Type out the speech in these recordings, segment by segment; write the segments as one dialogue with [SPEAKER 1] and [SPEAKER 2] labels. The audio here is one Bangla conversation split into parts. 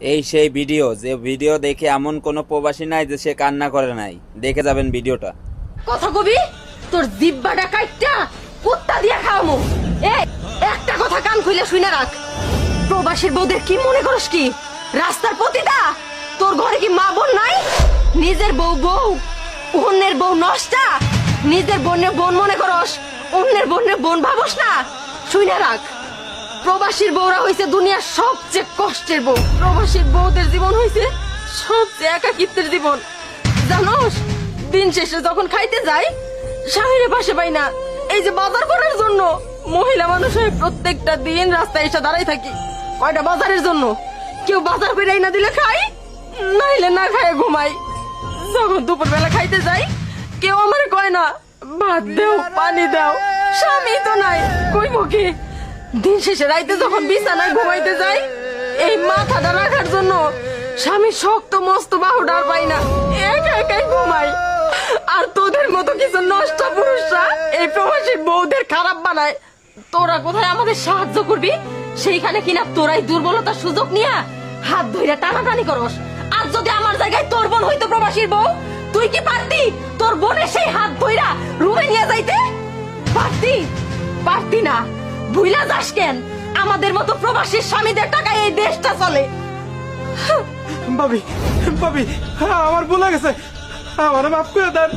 [SPEAKER 1] এই সেই ভিডিও, যে ভিডিও দেখে এমন কোনো প্রবাসী নাই যে সে কান্না করে নাই। দেখে যাবেন ভিডিওটা।
[SPEAKER 2] কথা কবি তোর জিব্বাটা কাইটটা কুত্তা দিয়া খাওয়ামু। এই একটা কথা কান খুলে শুনে রাখ, প্রবাসীর বউদের কি মনে করস কি রাস্তার পতিতা? তোর ঘরে কি মা বোন নাই? নিজের বউ বউ, অন্যের বউ নষ্টা। নিজের বোনের বোন মনে করস, অন্যের বোনের বোন ভাবস না। শুনে রাখ, প্রবাসীর বউরা হইছে দুনিয়ার সবচেয়ে কষ্টের বউ। প্রবাসীর বউদের জীবন হইছে সবচেয়ে একাকিত্বের জীবন। জানোস, দিন শেষে যখন খাইতে যাই স্বামীর পাশে পাই না। এই যে বাজার করার জন্য মহিলা মানুষ হয়ে প্রত্যেকটা দিন রাস্তায় এসে দাঁড়াই থাকি কয়টা বাজারের জন্য। কেউ বাজার করে না দিলে খাই, নাইলে না খায় ঘুমাই। যখন দুপুর বেলা খাইতে যাই কেউ আমার কয় না ভাত দেও পানি দাও, স্বামী তো নাই কইব কি? দিন শেষে রাইতে যখন বিছানায় ঘুমাইতে যাই এই মাথাটা রাখার জন্য স্বামী শক্ত মস্ত বাহুটা আর পাই না, একা একাই ঘুমাই। আর তোদের মতো কিছু নষ্ট পুরুষরা এই প্রবাসীর বউদের খারাপ বানায়। তোরা কোথায় আমাদের সাহায্য করবি, সেইখানে কিনা তোরাই দুর্বলতার সুযোগ নিয়ে হাত ধইরা টানাটানি করস। আর যদি আমার জায়গায় তোর বোন হইতো প্রবাসীর বউ, তুই কি পারতি তোর বোনের সেই হাত ধইরা রুমে নিয়ে যাইতে? পারতি? পারতি না। ভুইলা যাস কেন? আমাদের মতো প্রবাসীর স্বামীদের টাকায় এই দেশটা চলে।
[SPEAKER 3] ভাবি ভাবি, আমার ভুল হয়ে গেছে, আমার মাফ করে দেন।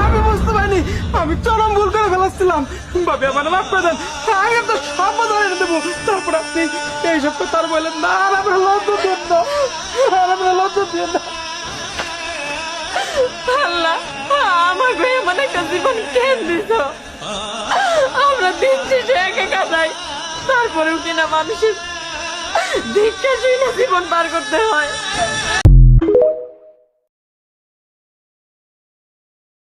[SPEAKER 3] আমি বুঝতে পারিনি, আমি চরম ভুল করে ফেলাচ্ছিলাম। ভাবি আমার মাফ করে দেন, আগে তো সব ধরে দেবো, তারপর আপনি এইসব তার বললেন না। আর আপনার লজ্জা দিন না, আর আপনার লজ্জা দিন না।
[SPEAKER 2] আল্লাহ, আমাকে এমন একটা জীবন কেন দিছ? আমরা দিন শেষে একা একা যাই, তারপরেও কিনা মানুষের দীক্ষা শুনে জীবন পার করতে হয়।